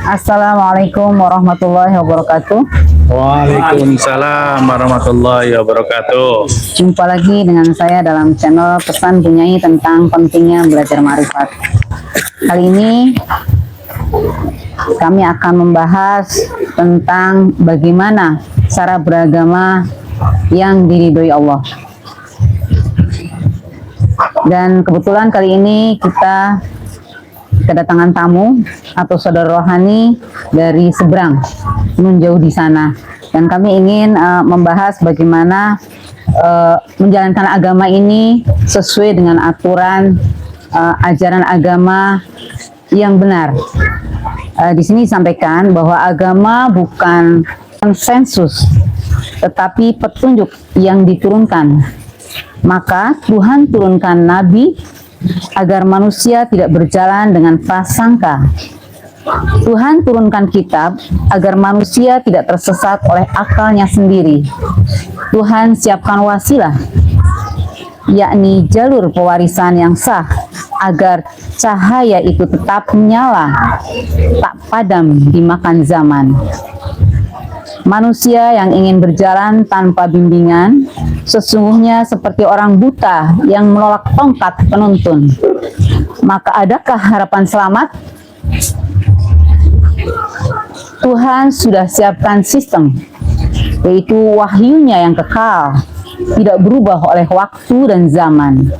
Assalamualaikum warahmatullahi wabarakatuh. Waalaikumsalam warahmatullahi wabarakatuh. Jumpa lagi dengan saya dalam channel Pesan Bunyai tentang pentingnya belajar ma'rifat. Kali ini kami akan membahas tentang bagaimana cara beragama yang diridhoi Allah. Dan kebetulan kali ini kita kedatangan tamu atau saudara rohani dari seberang, jauh di sana, dan kami ingin membahas bagaimana menjalankan agama ini sesuai dengan aturan ajaran agama yang benar. Di sini disampaikan bahwa agama bukan konsensus, tetapi petunjuk yang diturunkan. Maka Tuhan turunkan nabi agar manusia tidak berjalan dengan prasangka. Tuhan turunkan kitab agar manusia tidak tersesat oleh akalnya sendiri. Tuhan siapkan wasilah, yakni jalur pewarisan yang sah, agar cahaya itu tetap menyala, tak padam dimakan zaman. Manusia yang ingin berjalan tanpa bimbingan sesungguhnya seperti orang buta yang menolak tongkat penuntun. Maka adakah harapan selamat? Tuhan sudah siapkan sistem, yaitu wahyunya yang kekal, tidak berubah oleh waktu dan zaman.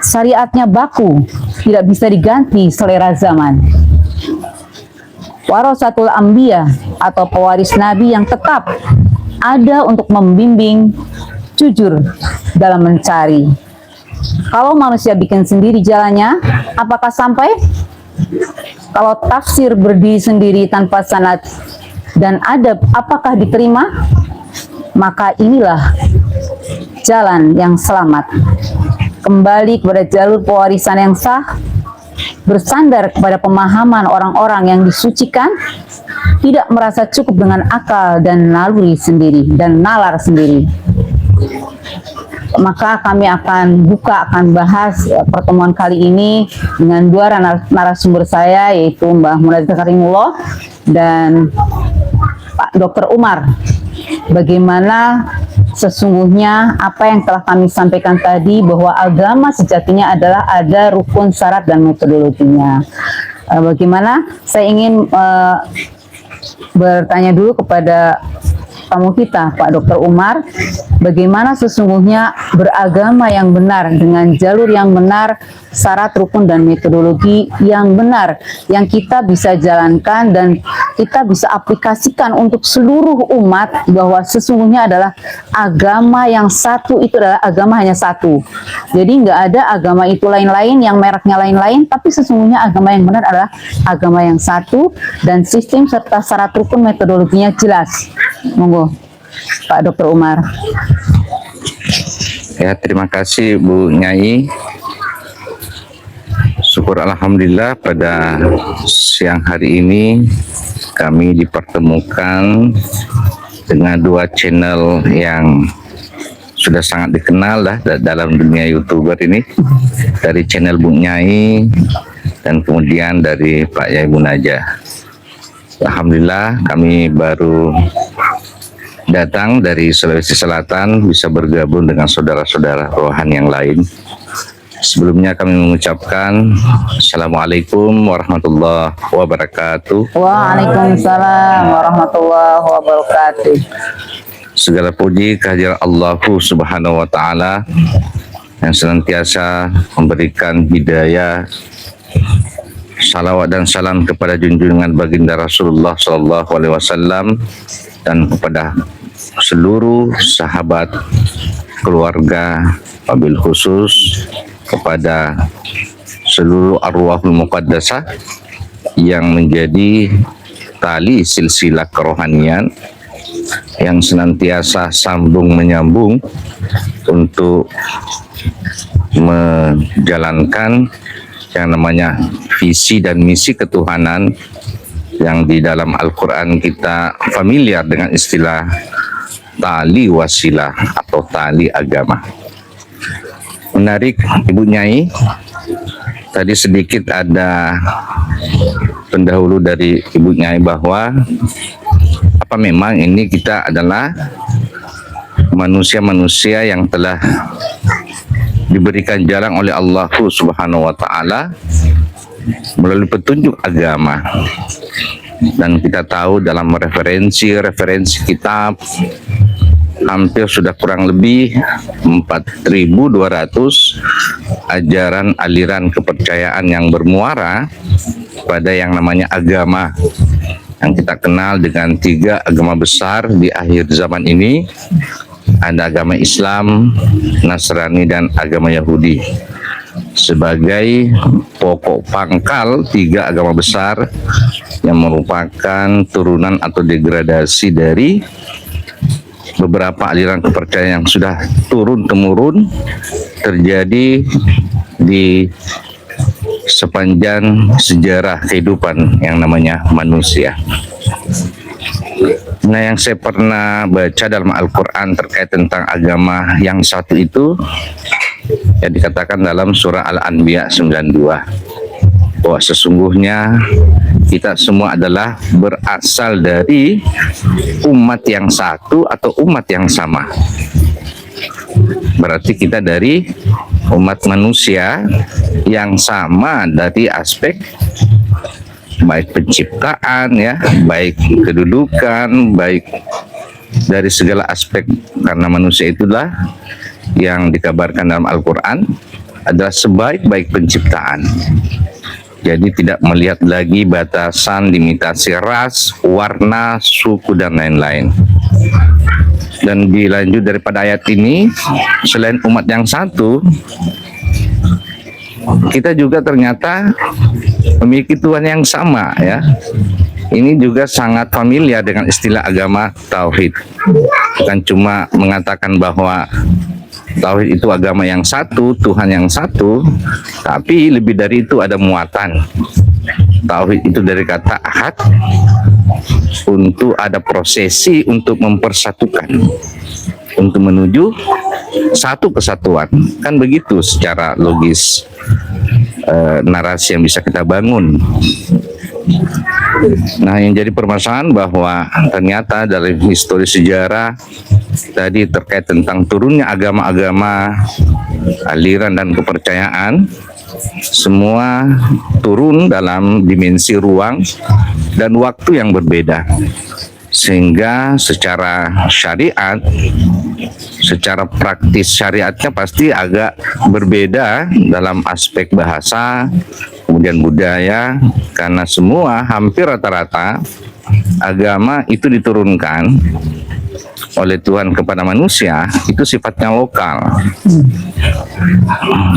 Syariatnya baku, tidak bisa diganti selera zaman. Warasatul Anbiya atau pewaris Nabi yang tetap ada untuk membimbing jujur dalam mencari. Kalau manusia bikin sendiri jalannya, apakah sampai? Kalau tafsir berdiri sendiri tanpa sanad dan adab, apakah diterima? Maka inilah jalan yang selamat. Kembali kepada jalur pewarisan yang sah, bersandar kepada pemahaman orang-orang yang disucikan, tidak merasa cukup dengan akal dan naluri sendiri dan nalar sendiri. Maka kami akan bahas pertemuan kali ini dengan dua narasumber saya, yaitu Mbah Munazir Karimullah dan Pak Dr. Umar. Bagaimana sesungguhnya apa yang telah kami sampaikan tadi, bahwa agama sejatinya adalah ada rukun, syarat, dan metodologinya. Bagaimana? Saya ingin bertanya dulu kepada tamu kita, Pak Dr. Umar, bagaimana sesungguhnya beragama yang benar dengan jalur yang benar, syarat, rukun, dan metodologi yang benar yang kita bisa jalankan dan kita bisa aplikasikan untuk seluruh umat, bahwa sesungguhnya adalah agama yang satu, itu adalah agama hanya satu. Jadi nggak ada agama itu lain-lain yang mereknya lain-lain, tapi sesungguhnya agama yang benar adalah agama yang satu dan sistem serta syarat, rukun, metodologinya jelas. Monggo Pak Dr. Umar. Ya, terima kasih Bu Nyai. Syukur alhamdulillah pada siang hari ini kami dipertemukan dengan dua channel yang sudah sangat dikenal dalam dunia YouTuber ini, dari channel Bu Nyai dan kemudian dari Pak Yai Munajah. Alhamdulillah kami baru datang dari Sulawesi Selatan bisa bergabung dengan saudara-saudara rohani yang lain. Sebelumnya kami mengucapkan Assalamualaikum warahmatullahi wabarakatuh. Waalaikumsalam warahmatullahi wabarakatuh. Segala puji kehadirat Allah Subhanahu wa Ta'ala yang senantiasa memberikan hidayah, salawat dan salam kepada junjungan baginda Rasulullah Sallallahu Alaihi Wasallam dan kepada seluruh sahabat, keluarga, wabil khusus kepada seluruh arwahul muqaddasah yang menjadi tali silsilah kerohanian yang senantiasa sambung menyambung untuk menjalankan yang namanya visi dan misi ketuhanan yang di dalam Al-Quran kita familiar dengan istilah tali wasilah atau tali agama. Menarik Ibu Nyai, Tadi sedikit ada pendahulu dari Ibu Nyai bahwa apa memang ini kita adalah manusia-manusia yang telah diberikan jalan oleh Allah Subhanahu wa taala melalui petunjuk agama. Dan kita tahu dalam referensi kitab hampir sudah kurang lebih 4.200 ajaran aliran kepercayaan yang bermuara pada yang namanya agama yang kita kenal dengan 3 agama besar di akhir zaman ini. Ada agama Islam, Nasrani, dan agama Yahudi sebagai pokok pangkal 3 agama besar yang merupakan turunan atau degradasi dari beberapa aliran kepercayaan yang sudah turun-temurun terjadi di sepanjang sejarah kehidupan yang namanya manusia. Nah, yang saya pernah baca dalam Al-Quran terkait tentang agama yang satu itu, yang dikatakan dalam surah Al-Anbiya 92, bahwa sesungguhnya kita semua adalah berasal dari umat yang satu atau umat yang sama. Berarti kita dari umat manusia yang sama dari aspek baik penciptaan ya, baik kedudukan, baik dari segala aspek, karena manusia itulah yang dikabarkan dalam Al-Quran adalah sebaik-baik penciptaan. Jadi tidak melihat lagi batasan, limitasi ras, warna, suku, dan lain-lain. Dan dilanjut daripada ayat ini, selain umat yang satu, kita juga ternyata memiliki Tuhan yang sama ya. Ini juga sangat familiar dengan istilah agama tauhid. Bukan cuma mengatakan bahwa tauhid itu agama yang satu, Tuhan yang satu, tapi lebih dari itu ada muatan. Tauhid itu dari kata ahad, untuk ada prosesi untuk mempersatukan, untuk menuju satu kesatuan. Kan begitu secara logis narasi yang bisa kita bangun. Nah, yang jadi permasalahan bahwa ternyata dalam histori sejarah tadi terkait tentang turunnya agama-agama, aliran dan kepercayaan, semua turun dalam dimensi ruang dan waktu yang berbeda. Sehingga secara syariat, secara praktis syariatnya pasti agak berbeda dalam aspek bahasa, kemudian budaya, karena semua hampir rata-rata agama itu diturunkan oleh Tuhan kepada manusia itu sifatnya lokal.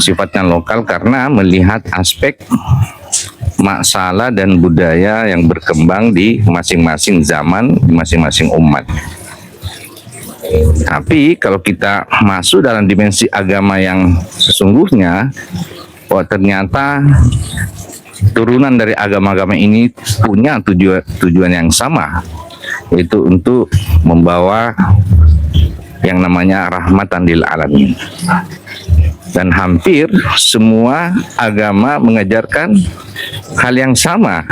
Sifatnya lokal karena melihat aspek masalah dan budaya yang berkembang di masing-masing zaman, di masing-masing umat. Tapi kalau kita masuk dalam dimensi agama yang sesungguhnya, bahwa ternyata turunan dari agama-agama ini punya tujuan yang sama, yaitu untuk membawa yang namanya rahmatan lil alamin. Dan hampir semua agama mengajarkan hal yang sama.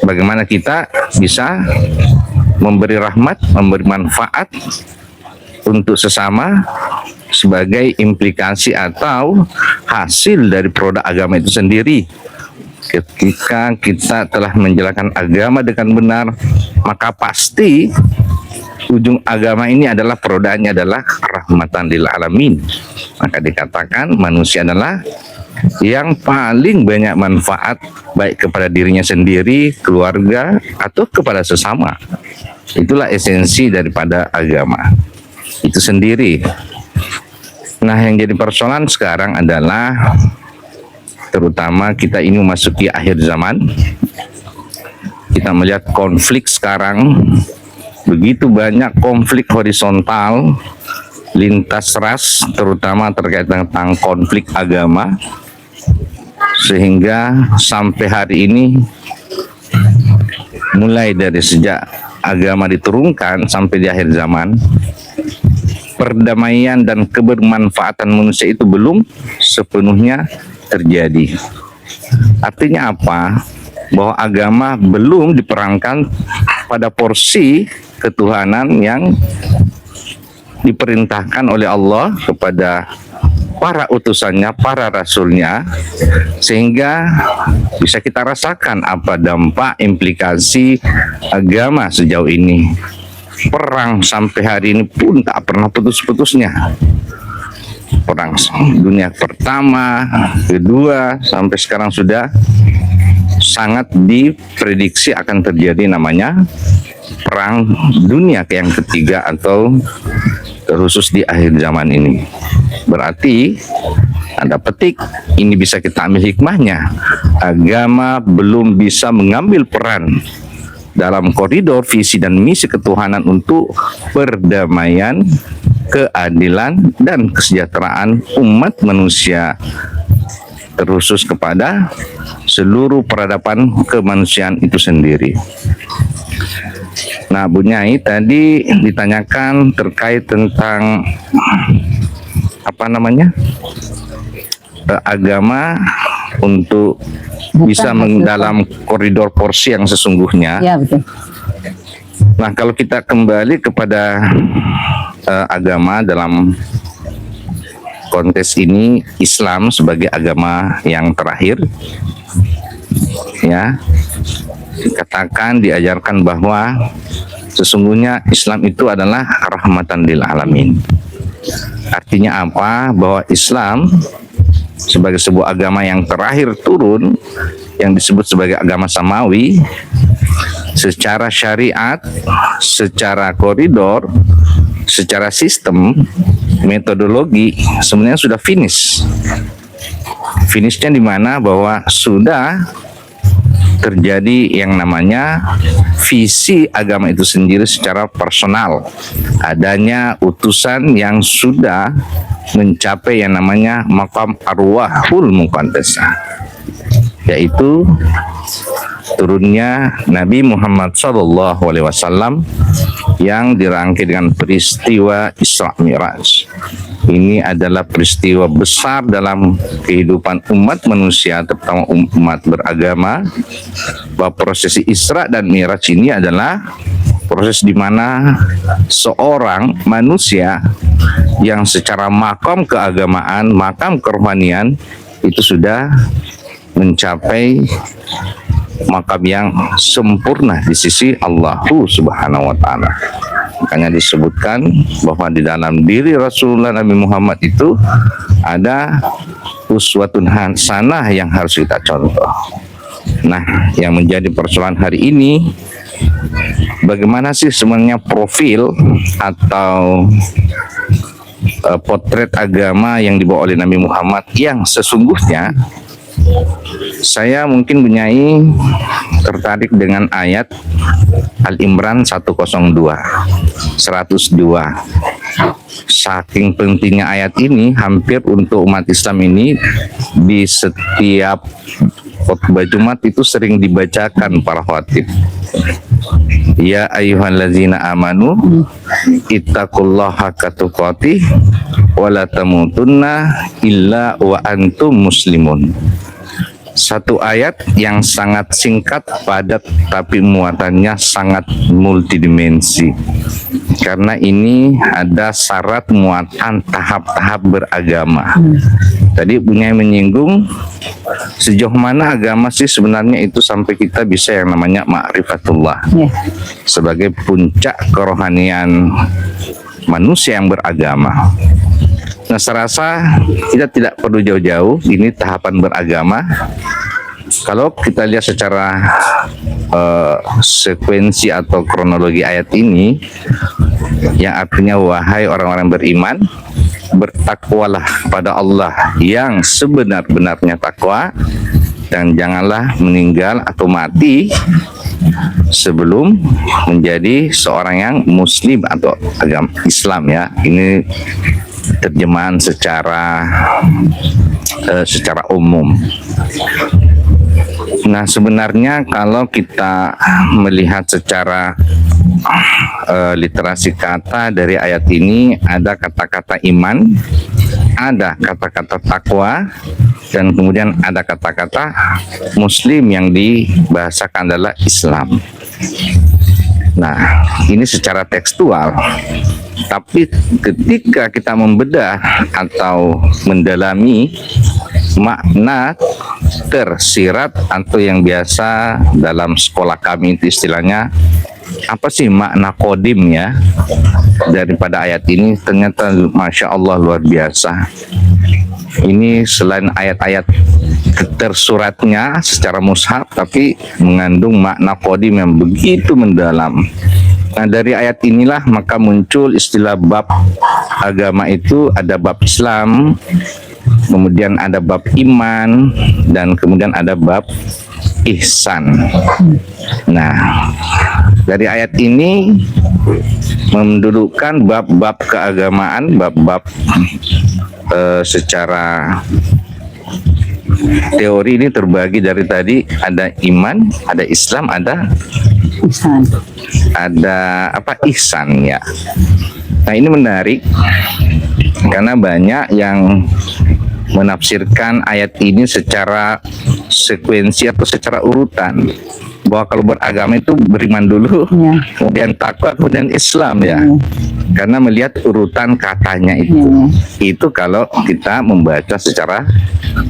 Bagaimana kita bisa memberi rahmat, memberi manfaat untuk sesama sebagai implikasi atau hasil dari produk agama itu sendiri. Ketika kita telah menjalankan agama dengan benar, maka pasti ujung agama ini adalah produknya adalah rahmatan lil alamin. Maka dikatakan manusia adalah yang paling banyak manfaat baik kepada dirinya sendiri, keluarga, atau kepada sesama. Itulah esensi daripada agama itu sendiri. Nah, yang jadi persoalan sekarang adalah terutama kita ini memasuki akhir zaman. Kita melihat konflik sekarang, begitu banyak konflik horizontal lintas ras, terutama terkait tentang konflik agama, sehingga sampai hari ini mulai dari sejak agama diturunkan sampai di akhir zaman perdamaian dan kebermanfaatan manusia itu belum sepenuhnya terjadi. Artinya apa? Bahwa agama belum diperankan pada porsi ketuhanan yang diperintahkan oleh Allah kepada para utusannya, para rasulnya, sehingga bisa kita rasakan apa dampak implikasi agama sejauh ini. Perang sampai hari ini pun tak pernah putus-putusnya. Perang dunia pertama, kedua, sampai sekarang sudah sangat diprediksi akan terjadi namanya perang dunia yang ketiga atau khusus di akhir zaman ini. Berarti Anda petik, ini bisa kita ambil hikmahnya. Agama belum bisa mengambil peran dalam koridor visi dan misi ketuhanan untuk perdamaian, keadilan, dan kesejahteraan umat manusia, terkhusus kepada seluruh peradaban kemanusiaan itu sendiri. Nah, Bu Nyai tadi ditanyakan terkait tentang agama untuk bisa dalam koridor porsi yang sesungguhnya. Ya, betul. Nah, kalau kita kembali kepada agama dalam konteks ini, Islam sebagai agama yang terakhir, ya, dikatakan, diajarkan bahwa sesungguhnya Islam itu adalah rahmatan lil alamin. Artinya apa? Bahwa Islam sebagai sebuah agama yang terakhir turun, yang disebut sebagai agama samawi, secara syariat, secara koridor, secara sistem, metodologi, sebenarnya sudah finish. Finishnya di mana? Bahwa sudah terjadi yang namanya visi agama itu sendiri secara personal. Adanya utusan yang sudah mencapai yang namanya maqam arwahul muqaddasah, yaitu turunnya Nabi Muhammad SAW yang dirangkai dengan peristiwa Isra Mi'raj. Ini adalah peristiwa besar dalam kehidupan umat manusia, terutama umat beragama, bahwa prosesi Isra dan Mi'raj ini adalah proses di mana seorang manusia yang secara makam keagamaan, makam kerohanian itu sudah mencapai makam yang sempurna di sisi Allah Subhanahu wa taala. Makanya disebutkan bahwa di dalam diri Rasulullah Nabi Muhammad itu ada uswatun hasanah yang harus kita contoh. Nah, yang menjadi persoalan hari ini, bagaimana sih sebenarnya profil atau potret agama yang dibawa oleh Nabi Muhammad yang sesungguhnya? Saya mungkin Bunyai tertarik dengan ayat Al-Imran 102. Saking pentingnya ayat ini, hampir untuk umat Islam ini di setiap khutbah Jumat itu sering dibacakan para khatib. Ya ayyuhallazina amanu ittaqullaha haqqa tuqatih wa la tamutunna illa wa antum muslimun. Satu ayat yang sangat singkat, padat, tapi muatannya sangat multidimensi. Karena ini ada syarat muatan tahap-tahap beragama. Tadi Bunyai menyinggung sejauh mana agama sih sebenarnya itu sampai kita bisa yang namanya ma'rifatullah. Sebagai puncak kerohanian manusia yang beragama. Nah, saya rasa kita tidak perlu jauh-jauh, ini tahapan beragama. Kalau kita lihat secara sekuensi atau kronologi ayat ini, yang artinya wahai orang-orang beriman, bertakwalah pada Allah yang sebenar-benarnya takwa, dan janganlah meninggal atau mati sebelum menjadi seorang yang muslim atau agama Islam, ya. Ini terjemahan secara umum. Nah, sebenarnya kalau kita melihat secara literasi kata dari ayat ini ada kata-kata iman, ada kata-kata takwa, dan kemudian ada kata-kata muslim yang dibahasakan adalah Islam. Nah, ini secara tekstual. Tapi ketika kita membedah atau mendalami makna tersirat atau yang biasa dalam sekolah kami itu istilahnya apa sih makna kodim ya daripada ayat ini, ternyata Masya Allah luar biasa. Ini selain ayat-ayat tersuratnya secara mushaf, tapi mengandung makna kodim yang begitu mendalam. Nah, dari ayat inilah maka muncul istilah bab agama itu ada bab Islam, kemudian ada bab iman, dan kemudian ada bab ihsan. Nah, dari ayat ini mendudukkan bab-bab keagamaan, bab-bab secara teori ini terbagi dari tadi ada iman, ada Islam, ada Ihsan. ihsan ya. Nah, ini menarik karena banyak yang menafsirkan ayat ini secara sekuensi atau secara urutan, bahwa kalau beragama itu beriman dulu, Ya. kemudian takwa, kemudian Islam ya. Karena melihat urutan katanya itu kalau kita membaca secara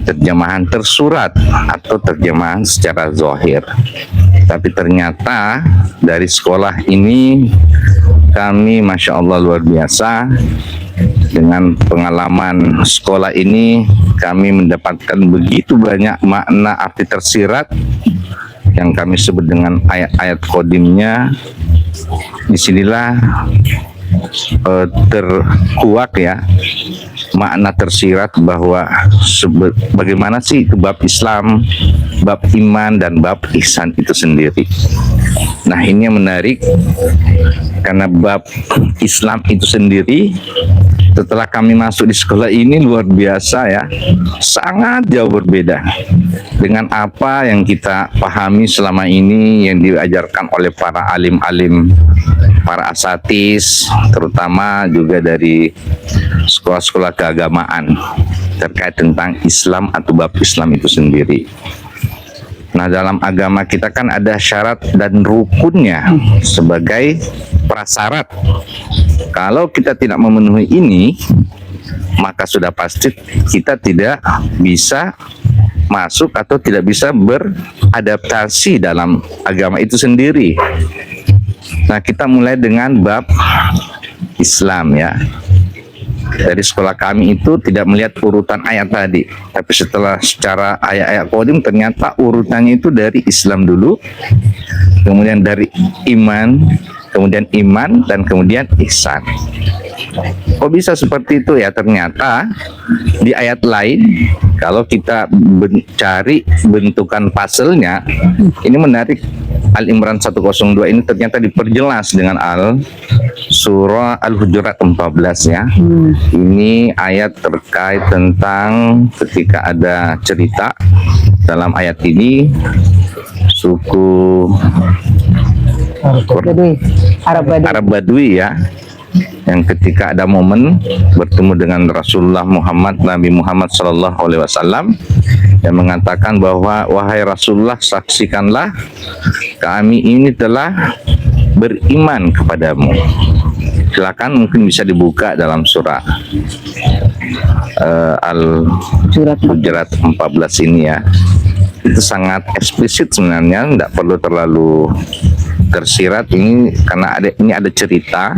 terjemahan tersurat atau terjemahan secara zahir. Tapi ternyata dari sekolah ini kami Masya Allah luar biasa. Dengan pengalaman sekolah ini kami mendapatkan begitu banyak makna arti tersirat yang kami sebut dengan ayat-ayat kodimnya. Disinilah terkuak ya makna tersirat bahwa bagaimana sih itu bab Islam, bab iman, dan bab ihsan itu sendiri. Nah, ini yang menarik karena bab Islam itu sendiri setelah kami masuk di sekolah ini luar biasa ya, sangat jauh berbeda dengan apa yang kita pahami selama ini yang diajarkan oleh para alim-alim, para asatis, terutama juga dari sekolah-sekolah keagamaan terkait tentang Islam atau bab Islam itu sendiri. Nah, dalam agama kita kan ada syarat dan rukunnya sebagai prasyarat. Kalau kita tidak memenuhi ini, maka sudah pasti kita tidak bisa masuk atau tidak bisa beradaptasi dalam agama itu sendiri. Nah, kita mulai dengan bab Islam ya. Dari sekolah kami itu tidak melihat urutan ayat tadi, tapi setelah secara ayat-ayat kodim ternyata urutannya itu dari Islam dulu, kemudian dari iman, kemudian iman, dan kemudian ihsan. Kok bisa seperti itu ya? Ternyata di ayat lain kalau kita mencari bentukan puzzle-nya, ini menarik. Al-Imran 102 ini ternyata diperjelas dengan surah Al-Hujurat 14 ya. Ini ayat terkait tentang ketika ada cerita dalam ayat ini suku Arab Badui ya, yang ketika ada momen bertemu dengan Rasulullah Muhammad, Nabi Muhammad SAW, yang mengatakan bahwa wahai Rasulullah, saksikanlah kami ini telah beriman kepadamu. Silakan, mungkin bisa dibuka dalam surah Al-Hujurat 14 ini ya. Itu sangat eksplisit sebenarnya, tidak perlu terlalu tersirat ini karena ini ada cerita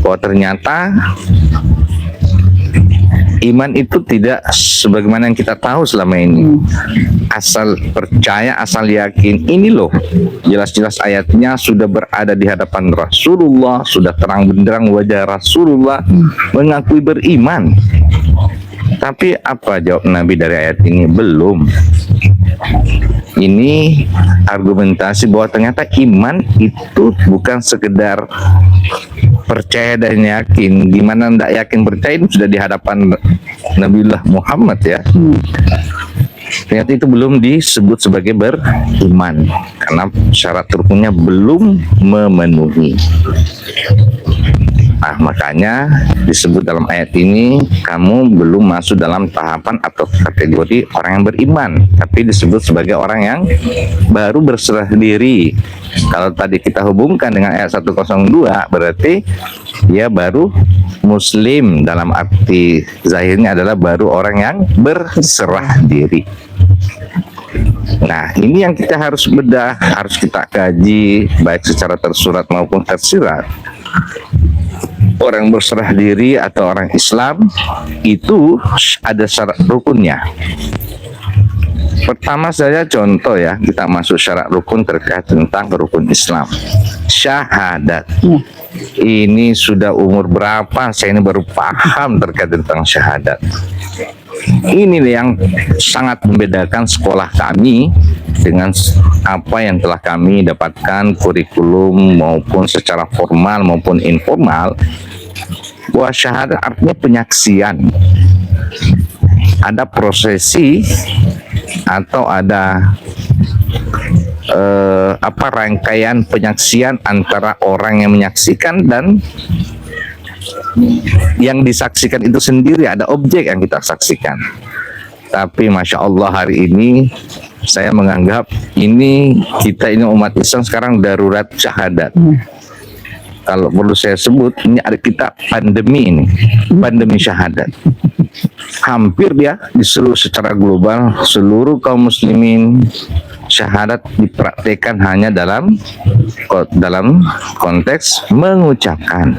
bahwa ternyata iman itu tidak sebagaimana yang kita tahu selama ini. Asal percaya, asal yakin. Ini loh, jelas-jelas ayatnya sudah berada di hadapan Rasulullah, sudah terang benderang wajah Rasulullah mengakui beriman. Tapi apa jawab Nabi dari ayat ini? Belum. Ini argumentasi bahwa ternyata iman itu bukan sekedar percaya dan yakin. Gimana tidak yakin percaya, itu sudah di hadapan Nabiullah Muhammad ya. ternyata itu belum disebut sebagai beriman karena syarat rukunnya belum memenuhi. Nah, makanya disebut dalam ayat ini kamu belum masuk dalam tahapan atau kategori orang yang beriman, tapi disebut sebagai orang yang baru berserah diri. Kalau tadi kita hubungkan dengan ayat 102, berarti dia baru muslim, dalam arti zahirnya adalah baru orang yang berserah diri. Nah, ini yang kita harus bedah, harus kita kaji baik secara tersurat maupun tersirat. Orang berserah diri atau orang Islam itu ada syarat rukunnya. Pertama saja contoh ya, kita masuk syarat rukun terkait tentang rukun Islam. Syahadat. Ini sudah umur berapa saya ini baru paham terkait tentang syahadat. Ini yang sangat membedakan sekolah kami dengan apa yang telah kami dapatkan kurikulum maupun secara formal maupun informal, bahwa syahadat artinya penyaksian. Ada prosesi atau ada rangkaian penyaksian antara orang yang menyaksikan dan yang disaksikan itu sendiri, ada objek yang kita saksikan. Tapi Masya Allah hari ini saya menganggap kita ini umat Islam sekarang darurat syahadat. Kalau perlu saya sebut, ini ada kita pandemi syahadat. Hampir ya di secara global seluruh kaum muslimin syahadat dipraktikkan hanya dalam konteks mengucapkan.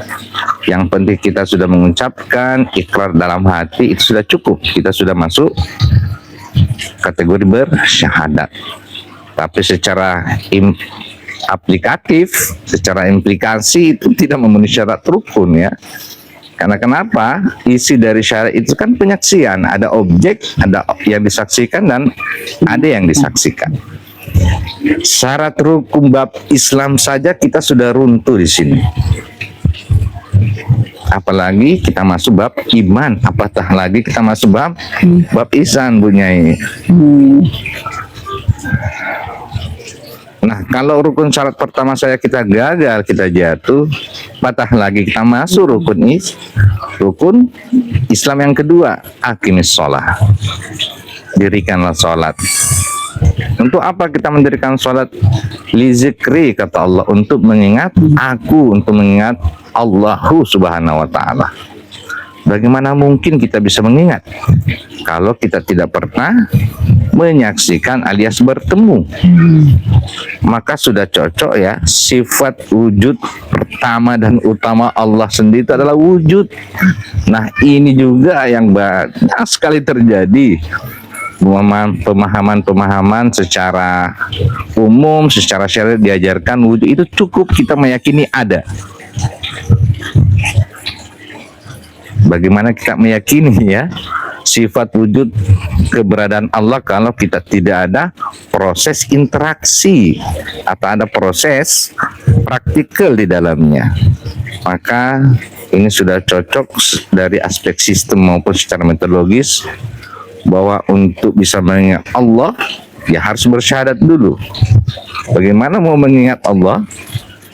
Yang penting kita sudah mengucapkan ikrar dalam hati, itu sudah cukup, kita sudah masuk kategori bersyahadat. Tapi secara aplikatif, secara implikasi itu tidak memenuhi syarat rukun ya. Karena kenapa? Isi dari syarat itu kan penyaksian, ada objek, ada yang disaksikan dan ada yang disaksikan. Syarat rukun bab Islam saja kita sudah runtuh di sini. Apalagi kita masuk bab iman, apatah lagi kita masuk bab ihsan, Bu Nyai. Nah, kalau rukun syarat pertama saya kita gagal, kita jatuh, patah lagi kita masuk rukun Islam yang kedua, aqimis sholat. Dirikanlah sholat. Untuk apa kita mendirikan sholat? Li zikri, kata Allah, untuk mengingat aku, untuk mengingat Allahu subhanahu wa ta'ala. Bagaimana mungkin kita bisa mengingat kalau kita tidak pernah menyaksikan alias bertemu? Maka sudah cocok ya, sifat wujud pertama dan utama Allah sendiri itu adalah wujud. Nah, ini juga yang banyak sekali terjadi. Pemahaman secara umum, secara syariat diajarkan wujud itu cukup kita meyakini ada. Bagaimana kita meyakini ya sifat wujud keberadaan Allah kalau kita tidak ada proses interaksi atau ada proses praktikal di dalamnya? Maka ini sudah cocok dari aspek sistem maupun secara metodologis bahwa untuk bisa mengingat Allah ya harus bersyahadat dulu. Bagaimana mau mengingat Allah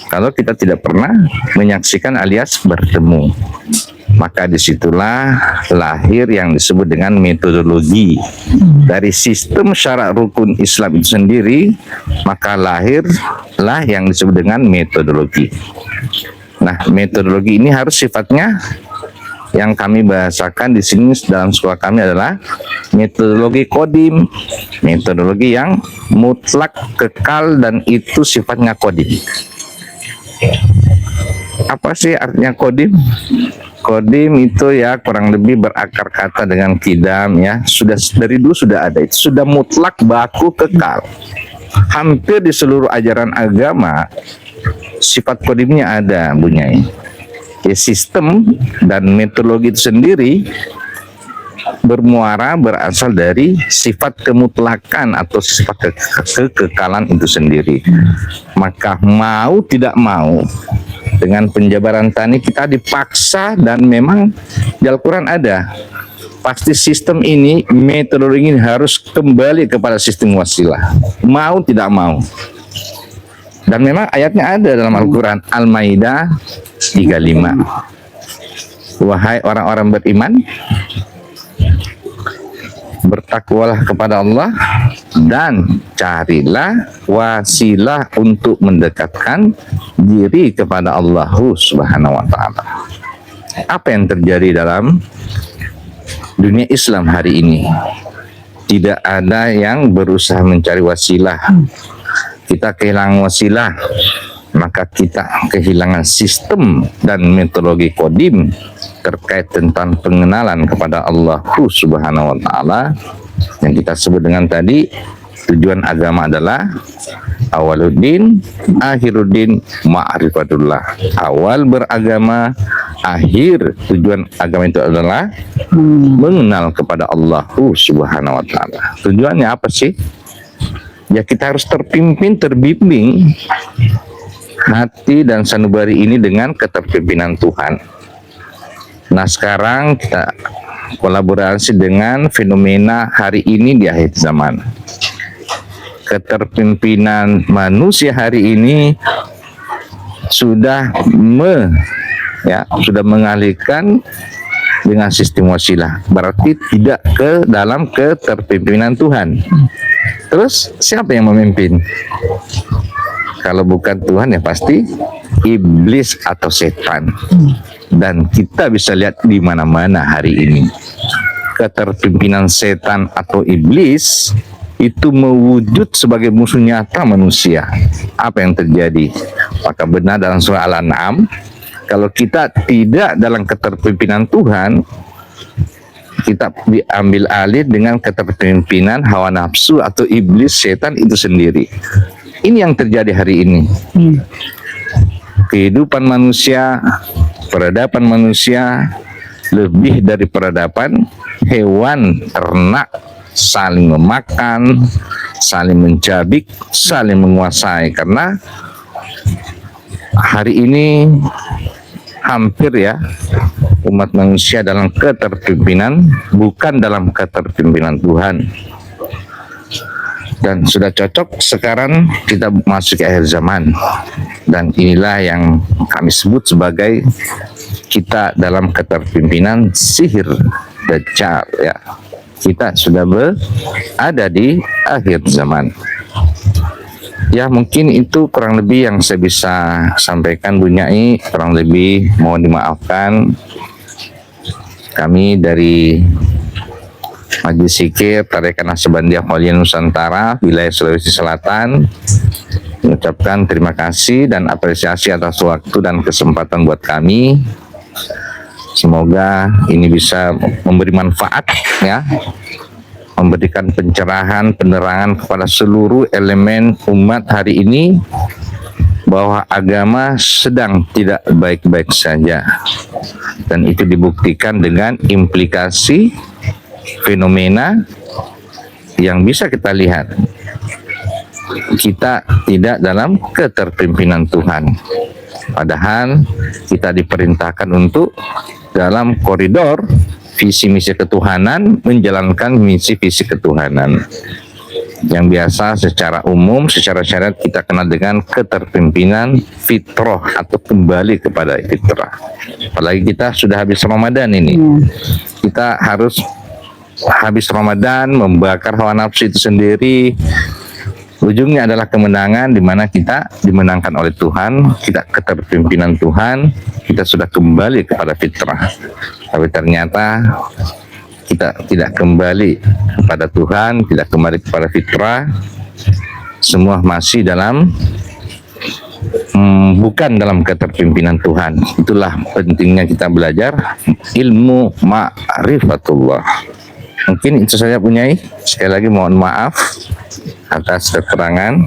kalau kita tidak pernah menyaksikan alias bertemu? Maka disitulah lahir yang disebut dengan metodologi dari sistem syarat rukun Islam itu sendiri. Maka lahirlah yang disebut dengan metodologi. Nah, metodologi ini harus sifatnya, yang kami bahasakan di sini dalam sekolah kami adalah metodologi kodim, metodologi yang mutlak, kekal, dan itu sifatnya kodim. Apa sih artinya kodim? Kodim itu ya kurang lebih berakar kata dengan kidam ya, sudah dari dulu sudah ada, itu sudah mutlak, baku, kekal. Hampir di seluruh ajaran agama sifat kodimnya ada, Bu Nyai. Ya, sistem dan metodologi itu sendiri berasal dari sifat kemutlakan atau sifat kekekalan itu sendiri. Maka mau tidak mau dengan penjabaran tani kita dipaksa, dan memang di Al-Quran ada pasti sistem ini, metodologi ini harus kembali kepada sistem wasilah. Mau tidak mau. Dan memang ayatnya ada dalam Al-Quran. Al-Maidah 35. Wahai orang-orang beriman, bertakwalah kepada Allah dan carilah wasilah untuk mendekatkan diri kepada Allah Subhanahu wa ta'ala. Apa yang terjadi dalam dunia Islam hari ini? Tidak ada yang berusaha mencari wasilah. Kita kehilangan wasilah, maka kita kehilangan sistem dan metodologi kodim terkait tentang pengenalan kepada Allah Subhanahu wa ta'ala yang kita sebut dengan tadi. Tujuan agama adalah awaluddin, akhiruddin, ma'rifatullah. Awal beragama, akhir tujuan agama itu adalah mengenal kepada Allah Subhanahu wa ta'ala. Tujuannya apa sih? Ya, kita harus terpimpin, terbimbing hati dan sanubari ini dengan keterpimpinan Tuhan. Nah, sekarang kita kolaborasi dengan fenomena hari ini di akhir zaman. Keterpimpinan manusia hari ini sudah mengalihkan dengan sistem wasilah, berarti tidak ke dalam keterpimpinan Tuhan. Terus siapa yang memimpin? Kalau bukan Tuhan ya pasti iblis atau setan. Dan kita bisa lihat di mana-mana hari ini keterpimpinan setan atau iblis itu mewujud sebagai musuh nyata manusia. Apa yang terjadi? Maka benar dalam surah Al-An'am, kalau kita tidak dalam keterpimpinan Tuhan, kita diambil alih dengan keterpimpinan hawa nafsu atau iblis setan itu sendiri. Ini yang terjadi hari ini. Kehidupan manusia, peradaban manusia lebih dari peradaban hewan, ternak, saling memakan, saling mencabik, saling menguasai. Karena hari ini hampir ya umat manusia dalam keterpimpinan, bukan dalam keterpimpinan Tuhan. Dan sudah cocok sekarang kita masuk ke akhir zaman. Dan inilah yang kami sebut sebagai kita dalam keterpimpinan sihir Dajjal ya. Kita sudah berada di akhir zaman. Ya, mungkin itu kurang lebih yang saya bisa sampaikan, Bu Nyai. Kurang lebih mohon dimaafkan. Kami dari Majelis Zikir Tarekat Naqsabandiyah Khaliliyah Nusantara wilayah Sulawesi Selatan mengucapkan terima kasih dan apresiasi atas waktu dan kesempatan buat kami. Semoga ini bisa memberi manfaat ya, memberikan pencerahan, penerangan kepada seluruh elemen umat hari ini bahwa agama sedang tidak baik-baik saja. Dan itu dibuktikan dengan implikasi fenomena yang bisa kita lihat. Kita tidak dalam keterpimpinan Tuhan. Padahal kita diperintahkan untuk dalam koridor visi misi ketuhanan, menjalankan misi visi ketuhanan. Yang biasa secara umum, secara syariat kita kenal dengan keterpimpinan fitrah atau kembali kepada fitrah. Apalagi kita sudah habis Ramadan ini. Kita harus habis Ramadan membakar hawa nafsu itu sendiri. Ujungnya adalah kemenangan, di mana kita dimenangkan oleh Tuhan, kita keterpimpinan Tuhan, kita sudah kembali kepada fitrah. Tapi ternyata kita tidak kembali kepada Tuhan, tidak kembali kepada fitrah. Semua masih dalam bukan dalam keterpimpinan Tuhan. Itulah pentingnya kita belajar ilmu ma'rifatullah. Mungkin itu saja, Bu Nyai. Sekali lagi mohon maaf atas kekurangan.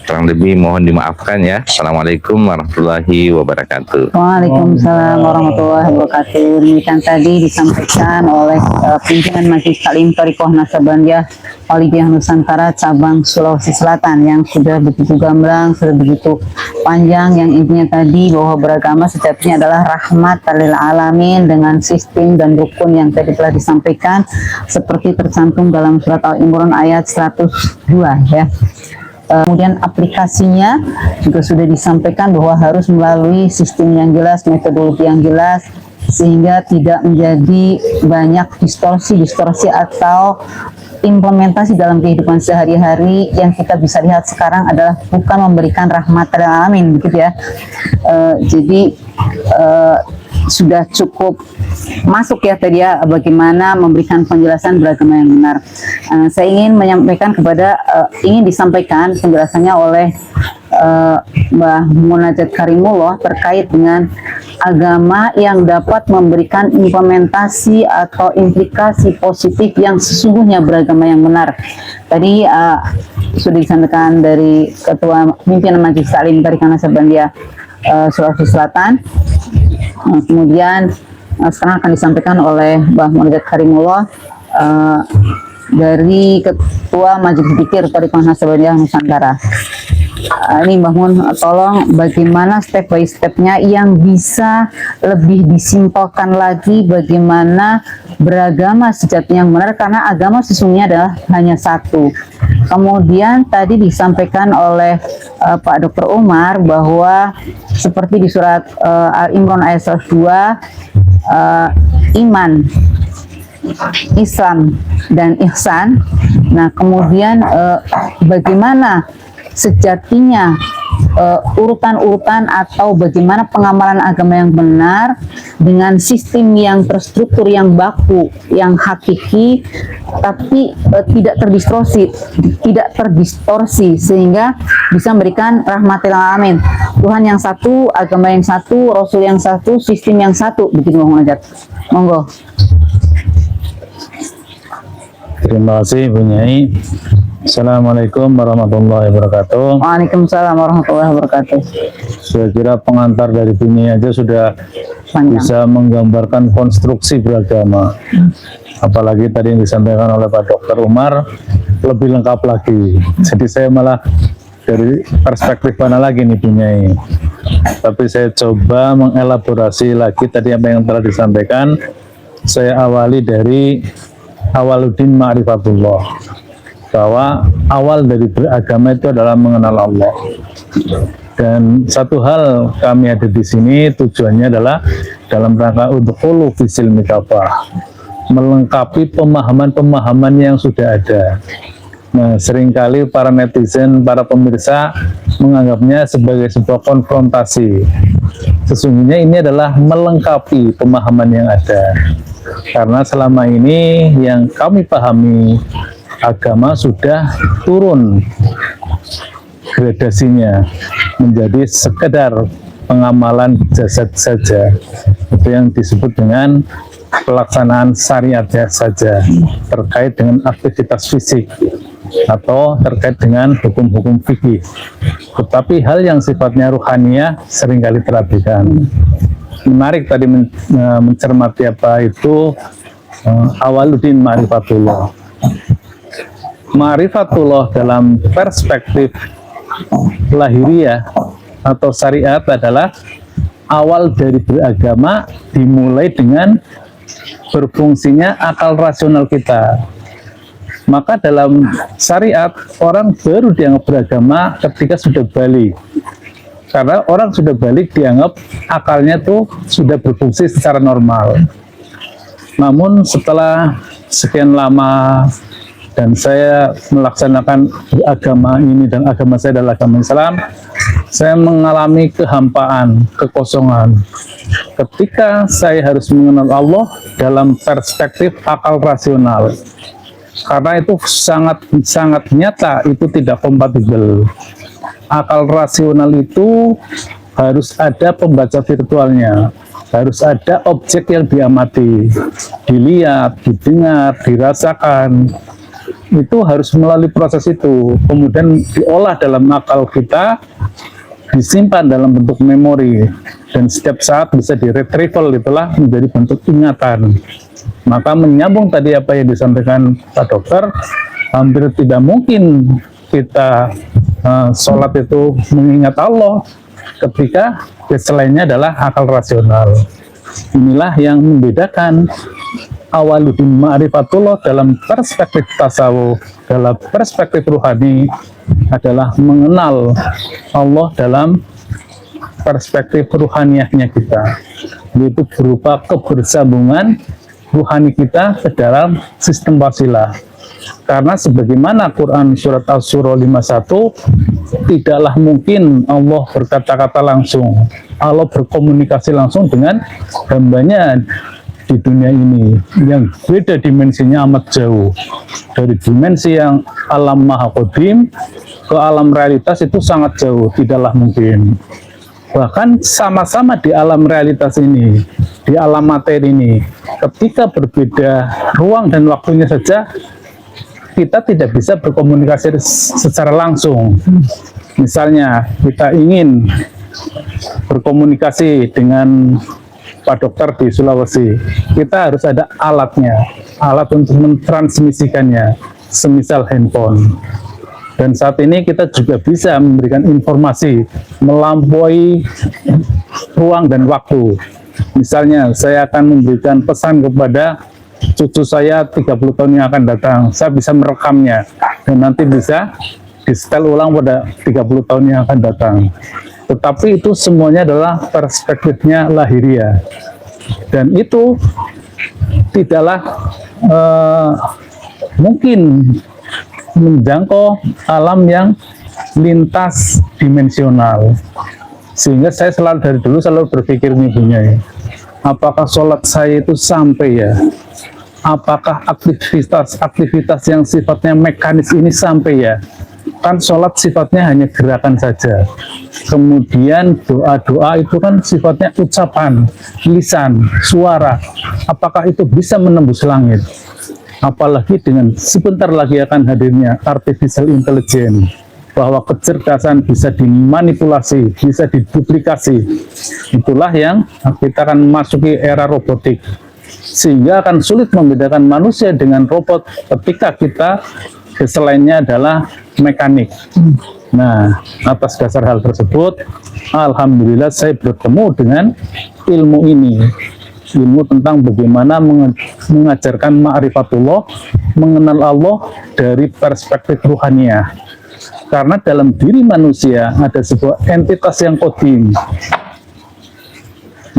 Kurang lebih mohon dimaafkan ya. Assalamualaikum warahmatullahi wabarakatuh. Waalaikumsalam warahmatullahi wabarakatuh. Demikian tadi disampaikan oleh pimpinan Majelis Taklim Thariqah Naksabandiyah Walidiyah Nusantara cabang Sulawesi Selatan yang sudah begitu gamblang, sudah begitu panjang, yang intinya tadi bahwa beragama sejatinya adalah rahmat lil alamin dengan sistem dan rukun yang tadi telah disampaikan seperti tercantum dalam surat Al-Imran ayat 102 ya. Kemudian aplikasinya juga sudah disampaikan bahwa harus melalui sistem yang jelas, metodologi yang jelas, sehingga tidak menjadi banyak distorsi atau implementasi dalam kehidupan sehari-hari. Yang kita bisa lihat sekarang adalah bukan memberikan rahmat lil alamin, begitu ya. Jadi sudah cukup masuk ya tadi ya bagaimana memberikan penjelasan beragama yang benar. Saya ingin menyampaikan ingin disampaikan penjelasannya oleh Mbah Munajat Karimullah terkait dengan agama yang dapat memberikan implementasi atau implikasi positif yang sesungguhnya beragama yang benar. Tadi sudah disampaikan dari Ketua Pimpinan Majelis Taklim Thariqah Naksabandiyah Sulawesi Selatan. Kemudian sekarang akan disampaikan oleh Mbah Munajat Karimullah dari Ketua Majelis Dzikir Thariqah Naksabandiyah Nusantara. Ini Mbah Mun, tolong bagaimana step by stepnya yang bisa lebih disimpulkan lagi bagaimana beragama sejatinya yang benar, karena agama sesungguhnya adalah hanya satu. Kemudian tadi disampaikan oleh Pak Dr. Umar bahwa seperti di surat Al-Imran ayat 102, iman, Islam, dan ihsan. Nah, kemudian bagaimana sejatinya urutan-urutan atau bagaimana pengamalan agama yang benar dengan sistem yang terstruktur, yang baku, yang hakiki, tapi tidak terdistorsi sehingga bisa memberikan rahmatil alamin. Tuhan yang satu, agama yang satu, Rasul yang satu, sistem yang satu. Begitu Bang Munajat. Monggo. Terima kasih Bu Nyai. Assalamualaikum warahmatullahi wabarakatuh. Waalaikumsalam warahmatullahi wabarakatuh. Saya kira pengantar dari Bu Nyai aja sudah Panjang. bisa menggambarkan konstruksi beragama. Apalagi tadi yang disampaikan oleh Pak Dr. Umar lebih lengkap lagi. Jadi saya malah dari perspektif mana lagi nih Bu Nyai. Tapi saya coba mengelaborasi lagi tadi apa yang telah disampaikan. Saya awali dari Awaluddin Ma'rifatullah, bahwa awal dari beragama itu adalah mengenal Allah. Dan satu hal kami ada di sini tujuannya adalah dalam rangka udkhulu fisil mikafah, melengkapi pemahaman-pemahaman yang sudah ada. Nah, seringkali para netizen, para pemirsa menganggapnya sebagai sebuah konfrontasi. Sesungguhnya ini adalah melengkapi pemahaman yang ada. Karena selama ini yang kami pahami, agama sudah turun gradasinya menjadi sekedar pengamalan jasad saja. Itu yang disebut dengan pelaksanaan syariatnya saja, terkait dengan aktivitas fisik atau terkait dengan hukum-hukum fikih. Tetapi hal yang sifatnya ruhaniyah seringkali terabaikan. Menarik tadi mencermati apa itu Awaluddin Ma'rifatullah. Ma'rifatullah dalam perspektif lahiriah atau syariat adalah awal dari beragama dimulai dengan berfungsinya akal rasional kita. Maka dalam syariat orang baru dianggap beragama ketika sudah balik. Karena orang sudah balik dianggap akalnya tuh sudah berfungsi secara normal. Namun setelah sekian lama dan saya melaksanakan agama ini dan agama saya adalah agama Islam, saya mengalami kehampaan, kekosongan. Ketika saya harus mengenal Allah dalam perspektif akal rasional. Karena itu sangat nyata itu tidak kompatibel. Akal rasional itu harus ada pembaca virtualnya, harus ada objek yang diamati, dilihat, didengar, dirasakan. itu harus melalui proses itu, kemudian diolah dalam akal kita, disimpan dalam bentuk memori, dan setiap saat bisa di-retrieval, itulah menjadi bentuk ingatan. Maka menyambung tadi apa yang disampaikan Pak Dokter, hampir tidak mungkin kita sholat itu mengingat Allah ketika selainnya adalah akal rasional. Inilah yang membedakan awaluddin ma'rifatullah dalam perspektif tasawuf, dalam perspektif ruhani adalah mengenal Allah dalam perspektif ruhaniyahnya kita, yaitu berupa kebersambungan ruhani kita ke dalam sistem wasilah. Karena sebagaimana Quran surat Asy-Syura 51, tidaklah mungkin Allah berkata-kata langsung, Allah berkomunikasi langsung dengan hambanya di dunia ini yang beda dimensinya amat jauh. Dari dimensi yang alam maha qadim ke alam realitas itu sangat jauh, tidaklah mungkin. Bahkan sama-sama di alam realitas ini, di alam materi ini, ketika berbeda ruang dan waktunya saja, kita tidak bisa berkomunikasi secara langsung. Misalnya kita ingin berkomunikasi dengan Pak Dokter di Sulawesi, kita harus ada alatnya, alat untuk mentransmisikannya, semisal handphone. Dan saat ini kita juga bisa memberikan informasi melampaui ruang dan waktu. Misalnya, saya akan memberikan pesan kepada cucu saya 30 tahun yang akan datang, saya bisa merekamnya, dan nanti bisa di-setel ulang pada 30 tahun yang akan datang. Tetapi itu semuanya adalah perspektifnya lahiriah, dan itu tidaklah mungkin menjangkau alam yang lintas dimensional. Sehingga saya selalu dari dulu selalu berpikir nih, apakah sholat saya itu sampai ya? Apakah aktivitas yang sifatnya mekanis ini sampai ya? Kan sholat sifatnya hanya gerakan saja. Kemudian doa-doa itu kan sifatnya ucapan, lisan, suara. Apakah itu bisa menembus langit? Apalagi dengan sebentar lagi akan hadirnya artificial intelligence, bahwa kecerdasan bisa dimanipulasi, bisa diduplikasi. Itulah yang kita akan memasuki era robotik. Sehingga akan sulit membedakan manusia dengan robot ketika kita selainnya adalah mekanik. Nah, atas dasar hal tersebut, alhamdulillah saya bertemu dengan ilmu ini. Ilmu tentang bagaimana mengajarkan ma'rifatullah, mengenal Allah dari perspektif ruhaniyah. Karena dalam diri manusia ada sebuah entitas yang qadim,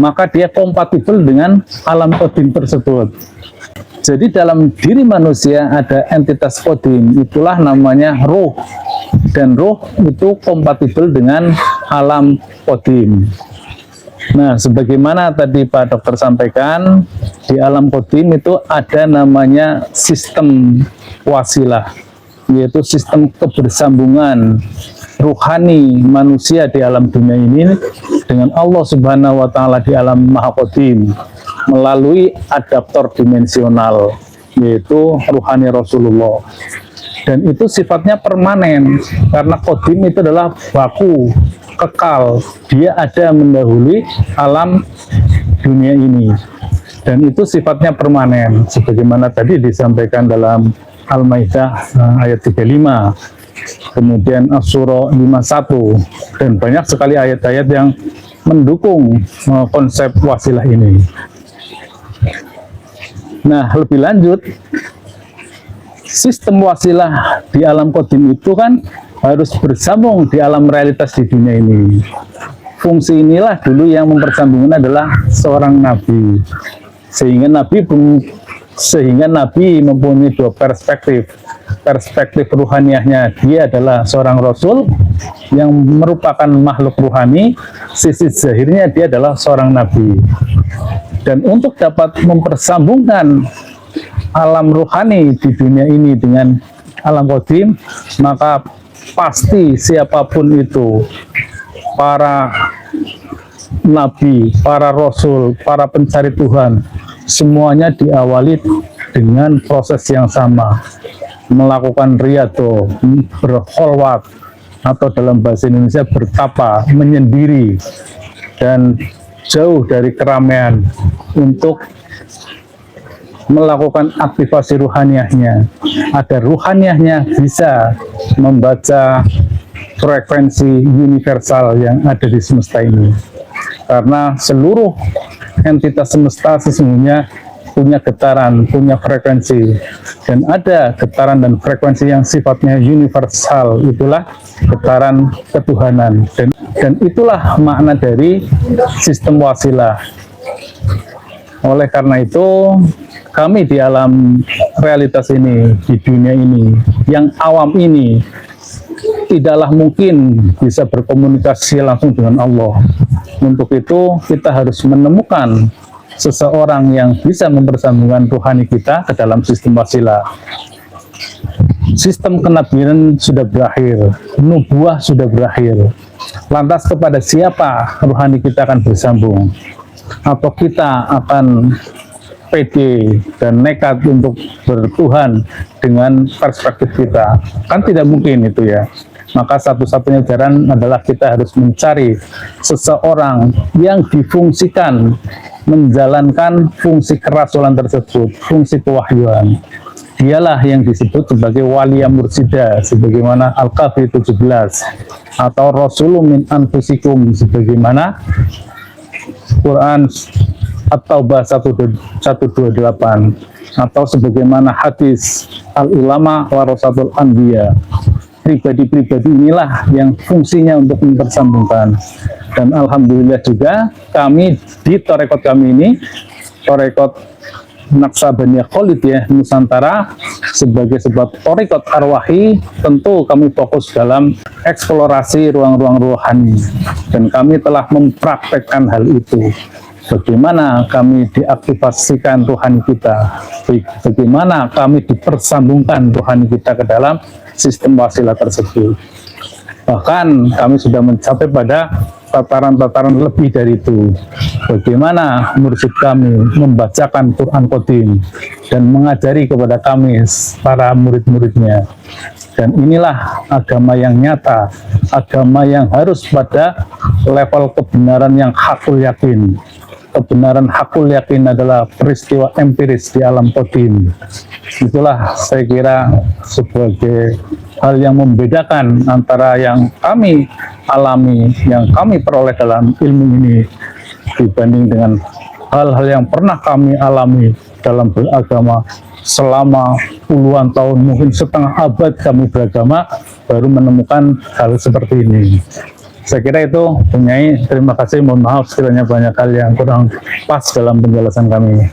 maka dia kompatibel dengan alam qadim tersebut. Jadi dalam diri manusia ada entitas qadim, itulah namanya ruh, dan ruh itu kompatibel dengan alam qadim. Nah, sebagaimana tadi Pak Dokter sampaikan, di alam qadim itu ada namanya sistem wasilah, yaitu sistem kebersambungan ruhani manusia di alam dunia ini dengan Allah Subhanahu wa Ta'ala di alam maha qadim melalui adaptor dimensional, yaitu ruhani Rasulullah. Dan itu sifatnya permanen, karena qadim itu adalah baku, kekal, dia ada mendahului alam dunia ini, dan itu sifatnya permanen sebagaimana tadi disampaikan dalam Al-Maidah ayat 35, kemudian Asy-Syura 51, dan banyak sekali ayat-ayat yang mendukung konsep wasilah ini. Nah, lebih lanjut, sistem wasilah di alam qadim itu kan harus bersambung di alam realitas di dunia ini. Fungsi inilah dulu yang mempersambungkan adalah seorang nabi, sehingga nabi mempunyai dua perspektif. Perspektif ruhaniyahnya, dia adalah seorang rasul yang merupakan makhluk ruhani, sisi zahirnya dia adalah seorang nabi. Dan untuk dapat mempersambungkan alam ruhani di dunia ini dengan alam qadim, maka pasti siapapun itu, para nabi, para rasul, para pencari Tuhan, semuanya diawali dengan proses yang sama, melakukan riyadhah, berkholwat, atau dalam bahasa Indonesia bertapa, menyendiri, dan jauh dari keramaian untuk melakukan aktivasi ruhaniyahnya, agar ruhaniyahnya bisa membaca frekuensi universal yang ada di semesta ini. Karena seluruh entitas semesta sesungguhnya punya getaran, punya frekuensi, dan ada getaran dan frekuensi yang sifatnya universal, itulah getaran ketuhanan, dan itulah makna dari sistem wasilah. Oleh karena itu, kami di alam realitas ini, di dunia ini, yang awam ini, tidaklah mungkin bisa berkomunikasi langsung dengan Allah. Untuk itu, kita harus menemukan seseorang yang bisa mempersambungkan rohani kita ke dalam sistem wasilah. Sistem kenabian sudah berakhir, nubuah sudah berakhir. Lantas kepada siapa rohani kita akan bersambung? Atau kita akan pede dan nekat untuk bertuhan dengan perspektif kita? Kan tidak mungkin itu ya. Maka satu-satunya jalan adalah kita harus mencari seseorang yang difungsikan menjalankan fungsi kerasulan tersebut, fungsi kewahyuan. Dialah yang disebut sebagai walia mursida, sebagaimana Al-Kahfi 17, atau Rasulun min anfusikum, sebagaimana Quran At-Taubah 128, atau sebagaimana hadis Al-Ulama Warasatul Anbiya. Pribadi-pribadi inilah yang fungsinya untuk mempersambungkan. Dan alhamdulillah juga kami di torekot kami ini, torekot Naksabaniyah Khalidiyah Nusantara, sebagai sebuah torekot arwahi, tentu kami fokus dalam eksplorasi ruang-ruang rohani, dan kami telah mempraktekkan hal itu. Bagaimana kami diaktifasikan rohani kita, bagaimana kami dipersambungkan rohani kita ke dalam sistem wasilah tersebut. Bahkan kami sudah mencapai pada tataran-tataran lebih dari itu. Bagaimana mursyid kami membacakan Quran Qadim dan mengajari kepada kami para murid-muridnya. Dan inilah agama yang nyata, agama yang harus pada level kebenaran yang hakul yakin. Kebenaran hakul yakin adalah peristiwa empiris di alam qadim. Itulah saya kira sebagai hal yang membedakan antara yang kami alami, yang kami peroleh dalam ilmu ini, dibanding dengan hal-hal yang pernah kami alami dalam beragama selama puluhan tahun, mungkin setengah abad kami beragama, baru menemukan hal seperti ini. Saya kira itu, Nyai. Terima kasih, mohon maaf sekiranya banyak hal yang kurang pas dalam penjelasan kami.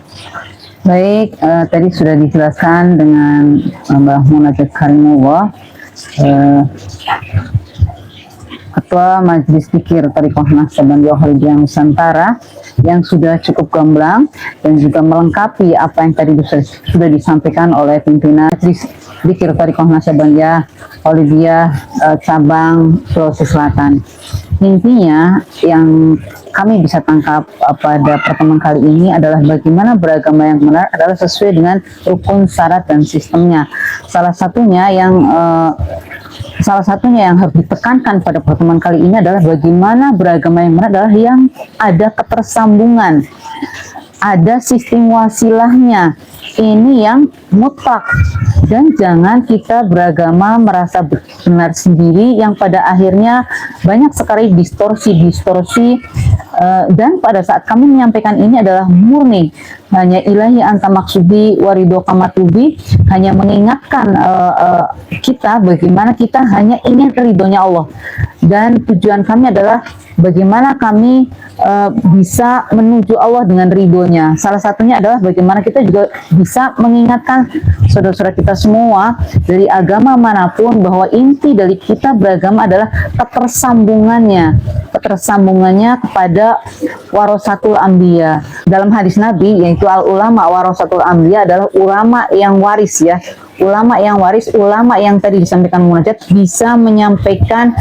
Baik, tadi sudah dijelaskan dengan Mbah Munajat Karimullah, Ketua Majelis Zikir Thariqah Naksabaniyah Khalidiyah Nusantara, yang sudah cukup gamblang dan juga melengkapi apa yang tadi sudah disampaikan oleh pimpinan Majelis Zikir Thariqah Naksabaniyah Khalidiyah cabang Sulawesi Selatan. Intinya yang kami bisa tangkap pada pertemuan kali ini adalah bagaimana beragama yang benar adalah sesuai dengan rukun, syarat, dan sistemnya. Salah satunya yang harus ditekankan pada pertemuan kali ini adalah bagaimana beragama yang benar adalah yang ada ketersambungan, ada sistem wasilahnya. Ini yang mutlak, dan jangan kita beragama merasa benar sendiri yang pada akhirnya banyak sekali distorsi, dan pada saat kami menyampaikan ini adalah murni hanya ilahi anta maksudi warido kamatubi, hanya mengingatkan kita bagaimana kita hanya ingin ridhonya Allah, dan tujuan kami adalah bagaimana kami bisa menuju Allah dengan ridhonya. Salah satunya adalah bagaimana kita juga bisa mengingatkan saudara-saudara kita semua dari agama manapun bahwa inti dari kita beragama adalah ketersambungannya kepada warasatul anbiya. Dalam hadis Nabi, yaitu al-ulama warasatul anbiya, adalah ulama yang waris ya. Ulama yang waris, ulama yang tadi disampaikan munajat, bisa menyampaikan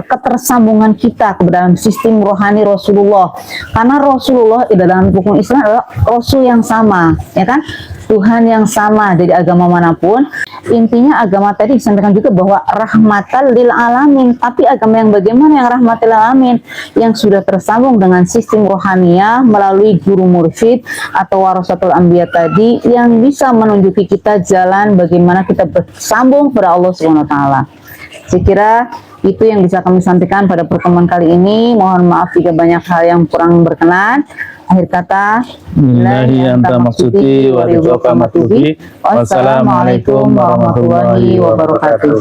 ketersambungan kita ke dalam sistem rohani Rasulullah. Karena Rasulullah dalam hukum Islam adalah Rasul yang sama, ya kan? Tuhan yang sama dari agama manapun. Intinya agama tadi disampaikan juga bahwa rahmatan lil alamin. Tapi agama yang bagaimana yang rahmatan lil alamin? Yang sudah tersambung dengan sistem rohaniah melalui guru mursyid atau warasatul anbiya tadi, yang bisa menunjuki kita jalan bagaimana kita bersambung pada Allah Subhanahu wa taala. Saya kira itu yang bisa kami sampaikan pada pertemuan kali ini. Mohon maaf jika banyak hal yang kurang berkenan. Akhir kata, Billahi anta maksudi wa ridhoka matubi. Wassalamualaikum warahmatullahi wabarakatuh.